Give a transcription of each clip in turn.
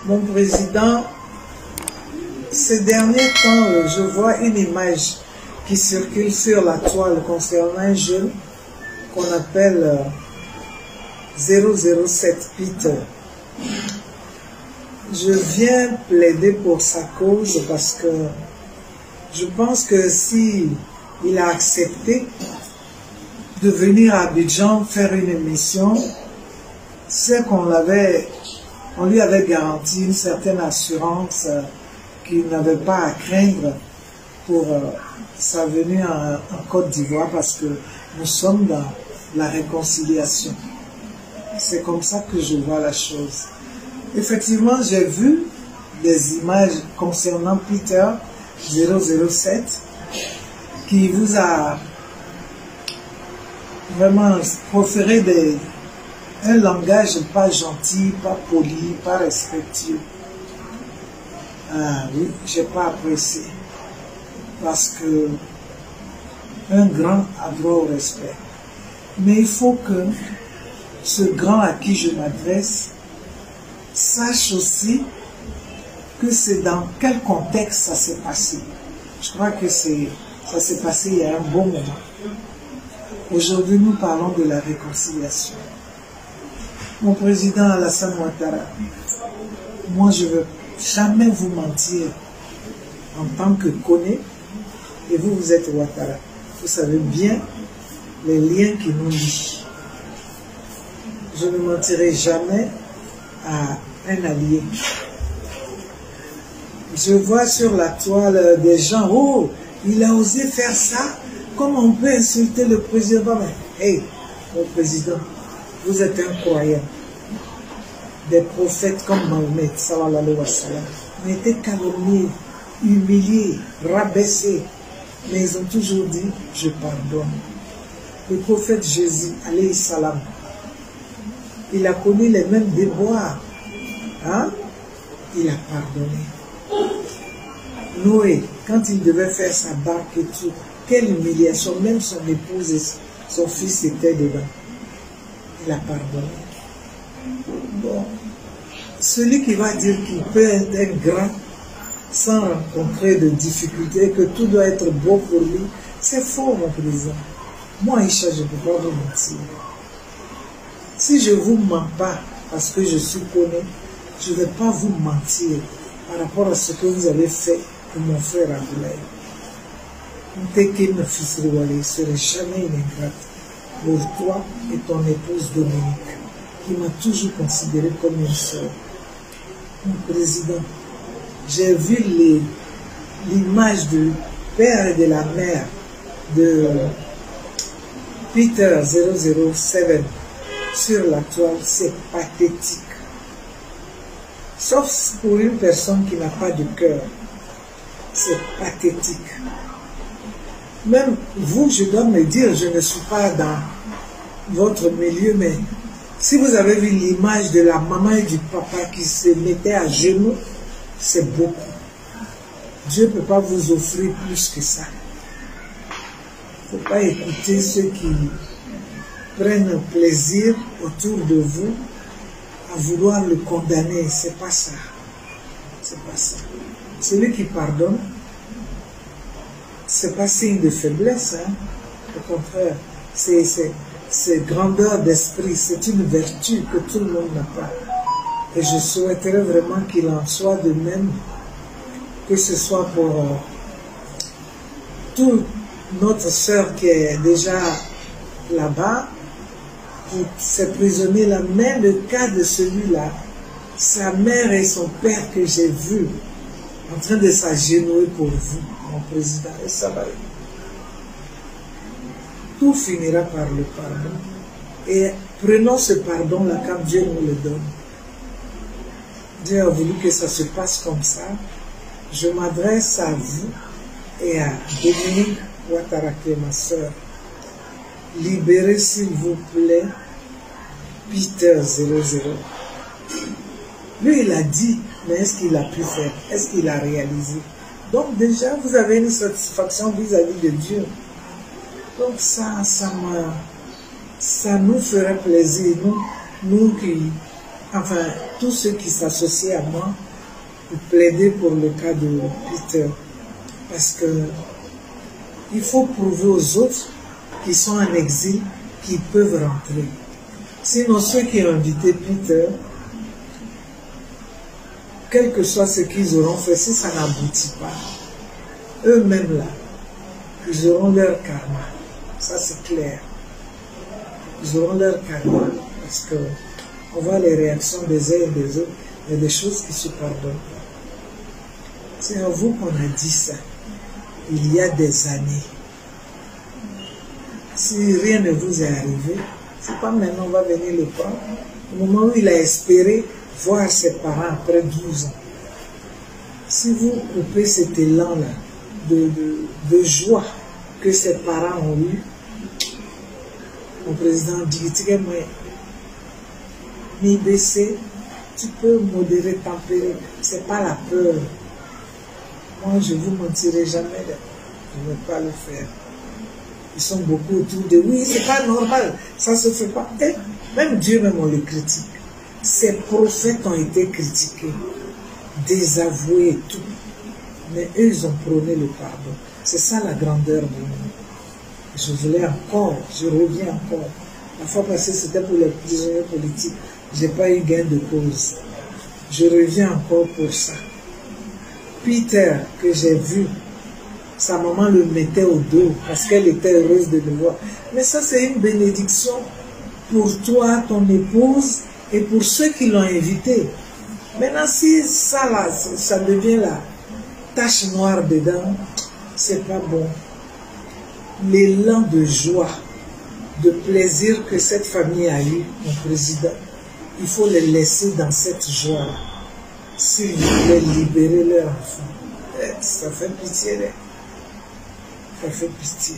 Mon président, ces derniers temps, je vois une image qui circule sur la toile concernant un jeune qu'on appelle 007 Peter. Je viens plaider pour sa cause parce que je pense que si il a accepté de venir à Abidjan faire une émission, c'est qu'on lui avait garanti une certaine assurance qu'il n'avait pas à craindre pour sa venue en Côte d'Ivoire parce que nous sommes dans la réconciliation. C'est comme ça que je vois la chose. Effectivement, j'ai vu des images concernant Peter 007 qui vous a vraiment proféré un langage pas gentil, pas poli, pas respectueux. Ah oui, j'ai pas apprécié. Parce que un grand a droit au respect. Mais il faut que ce grand à qui je m'adresse sache aussi que c'est dans quel contexte ça s'est passé. Je crois que ça s'est passé il y a un bon moment. Aujourd'hui, nous parlons de la réconciliation. Mon président Alassane Ouattara, moi je ne veux jamais vous mentir en tant que Koné, et vous, vous êtes Ouattara. Vous savez bien les liens qui nous lient. Je ne mentirai jamais à un allié. Je vois sur la toile des gens, oh, il a osé faire ça, comment on peut insulter le président? Hey, mon président, vous êtes un croyant. Des prophètes comme Mahomet, sallallahu alayhi wa sallam, ont été calomniés, humiliés, rabaissés, mais ils ont toujours dit, je pardonne. Le prophète Jésus, alayhi salam, il a connu les mêmes déboires, hein? Il a pardonné. Noé, quand il devait faire sa barque et tout, quelle humiliation, même son épouse et son fils étaient dedans. Il a pardonné. Bon, celui qui va dire qu'il peut être grand sans rencontrer de difficultés, que tout doit être beau pour lui, c'est faux, mon président. Moi, Aïcha, je ne peux pas vous mentir. Si je ne vous mens pas parce que je suis connu, je ne vais pas vous mentir par rapport à ce que vous avez fait pour mon frère Abdoulaye. Nteke Nafisrouale ne serait jamais une ingrate pour toi et ton épouse Dominique, qui m'a toujours considéré comme une sœur. Mon président, j'ai vu l'image du père et de la mère de Peter 007 sur la toile, c'est pathétique. Sauf pour une personne qui n'a pas de cœur, c'est pathétique. Même vous, je dois me dire, je ne suis pas dans votre milieu, mais si vous avez vu l'image de la maman et du papa qui se mettaient à genoux, c'est beaucoup. Dieu ne peut pas vous offrir plus que ça. Il ne faut pas écouter ceux qui prennent plaisir autour de vous à vouloir le condamner. C'est pas ça. C'est pas ça. Celui qui pardonne, c'est pas signe de faiblesse, hein. Au contraire, c'est grandeur d'esprit, c'est une vertu que tout le monde n'a pas. Et je souhaiterais vraiment qu'il en soit de même, que ce soit pour toute notre sœur qui est déjà là-bas, pour ces prisonniers-là, mais le cas de celui-là, sa mère et son père que j'ai vu en train de s'agenouiller pour vous, mon président, et ça va. Tout finira par le pardon. Et prenons ce pardon-là quand Dieu nous le donne. Dieu a voulu que ça se passe comme ça. Je m'adresse à vous et à Dominique Ouattara, qui est ma soeur. Libérez, s'il vous plaît, Peter 00. Lui, il a dit, mais est-ce qu'il a pu faire? Est-ce qu'il a réalisé? Donc déjà, vous avez une satisfaction vis-à-vis de Dieu. Donc ça nous ferait plaisir, nous qui enfin, tous ceux qui s'associent à moi pour plaider pour le cas de Peter. Parce que il faut prouver aux autres qui sont en exil qu'ils peuvent rentrer. Sinon, ceux qui ont invité Peter, quel que soit ce qu'ils auront fait, si ça n'aboutit pas, eux-mêmes là, ils auront leur karma. Ça, c'est clair. Ils auront leur karma. Parce que on voit les réactions des uns et des autres. Il y a des choses qui se pardonnent. C'est à vous qu'on a dit ça. Il y a des années. Si rien ne vous est arrivé, c'est pas maintenant on va venir le prendre. Au moment où il a espéré voir ses parents après 12 ans. Si vous coupez cet élan-là de joie que ses parents ont eu, mon président dit, mais baisser, tu peux modérer, tempérer, c'est pas la peur. Moi, je ne vous mentirai jamais, je ne vais pas le faire. Ils sont beaucoup autour de oui, c'est pas normal, ça se fait pas. Et même Dieu, même on le critique. Ces prophètes ont été critiqués, désavoués et tout. Mais eux, ils ont prôné le pardon. C'est ça la grandeur de nous. Je voulais encore, je reviens encore. La fois passée, c'était pour les prisonniers politiques. Je n'ai pas eu gain de cause. Je reviens encore pour ça. Peter, que j'ai vu, sa maman le mettait au dos parce qu'elle était heureuse de le voir. Mais ça, c'est une bénédiction pour toi, ton épouse et pour ceux qui l'ont invité. Maintenant, si ça, là, ça devient la tache noire dedans, c'est pas bon. L'élan de joie, de plaisir que cette famille a eu, mon président, il faut les laisser dans cette joie. S'il vous plaît, libérer leur enfant. Ça fait pitié, là. Ça fait pitié.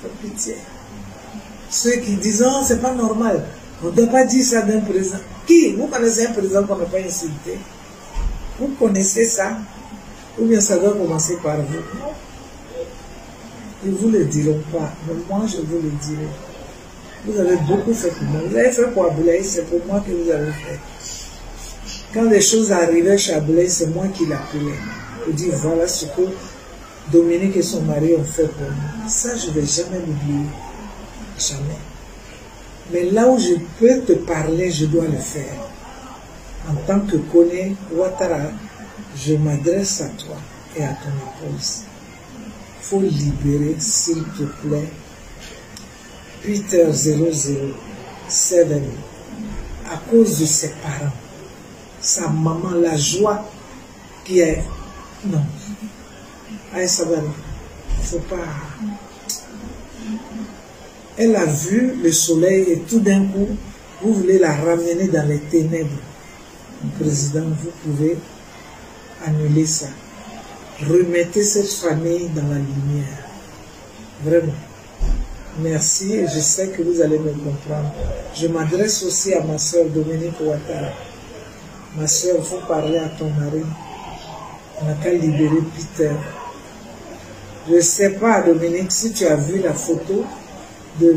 Ça fait pitié. Ceux qui disent, oh, c'est pas normal. On ne doit pas dire ça d'un président. Qui? Vous connaissez un président qu'on n'a pas insulté? Vous connaissez ça? Ou bien ça doit commencer par vous? Non. Ils ne vous le diront pas. Mais moi, je vous le dirai. Vous avez beaucoup fait pour moi. Vous avez fait pour Ablaye, c'est pour moi que vous avez fait. Quand les choses arrivaient chez Ablaye, c'est moi qui l'appelais. Je dis, voilà ce que Dominique et son mari ont fait pour moi. Ça, je ne vais jamais l'oublier. Jamais. Mais là où je peux te parler, je dois le faire. En tant que Kone Ouattara, je m'adresse à toi et à ton épouse. Il faut libérer, s'il te plaît, Peter 007 à cause de ses parents. Sa maman, la joie qui est... Non. Aïe, ça va. Il ne faut pas... Elle a vu le soleil et tout d'un coup, vous voulez la ramener dans les ténèbres. Le président, vous pouvez annuler ça. Remettez cette famille dans la lumière. Vraiment. Merci et je sais que vous allez me comprendre. Je m'adresse aussi à ma soeur Dominique Ouattara. Ma soeur, il faut parler à ton mari. On n'a qu'à libérer Peter. Je ne sais pas, Dominique, si tu as vu la photo de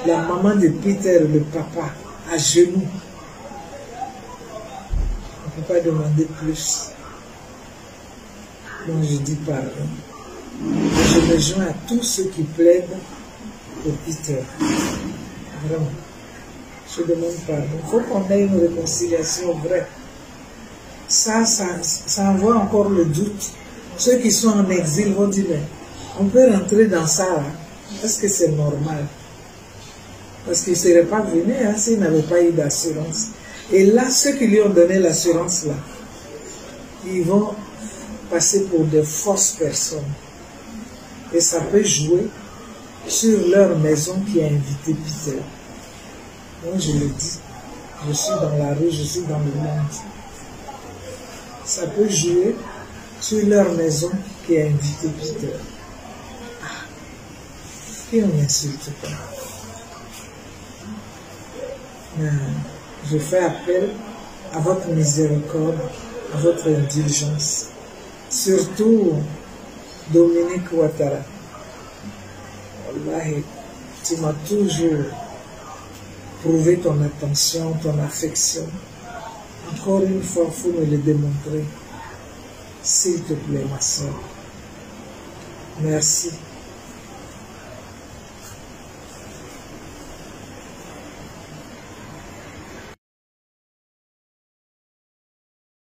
la maman de Peter, le papa, à genoux. On ne peut pas demander plus. Donc je dis pardon. Je me joins à tous ceux qui plaident pour Peter. Vraiment. Je demande pardon. Il faut qu'on ait une réconciliation vraie. Ça envoie encore le doute. Ceux qui sont en exil vont dire, mais on peut rentrer dans ça là. Est-ce que c'est normal? Parce qu'il ne serait pas venu hein, s'il n'avait pas eu d'assurance. Et là, ceux qui lui ont donné l'assurance là, ils vont passer pour de fausses personnes. Et ça peut jouer sur leur maison qui a invité Peter. Moi, je le dis. Je suis dans la rue, je suis dans le monde. Ça peut jouer sur leur maison qui a invité Peter. Et on n'insulte pas. Je fais appel à votre miséricorde, à votre indulgence. Surtout Dominique Ouattara. Wallahi, tu m'as toujours prouver ton attention, ton affection. Encore une fois, il faut me le démontrer. S'il te plaît, ma soeur. Merci.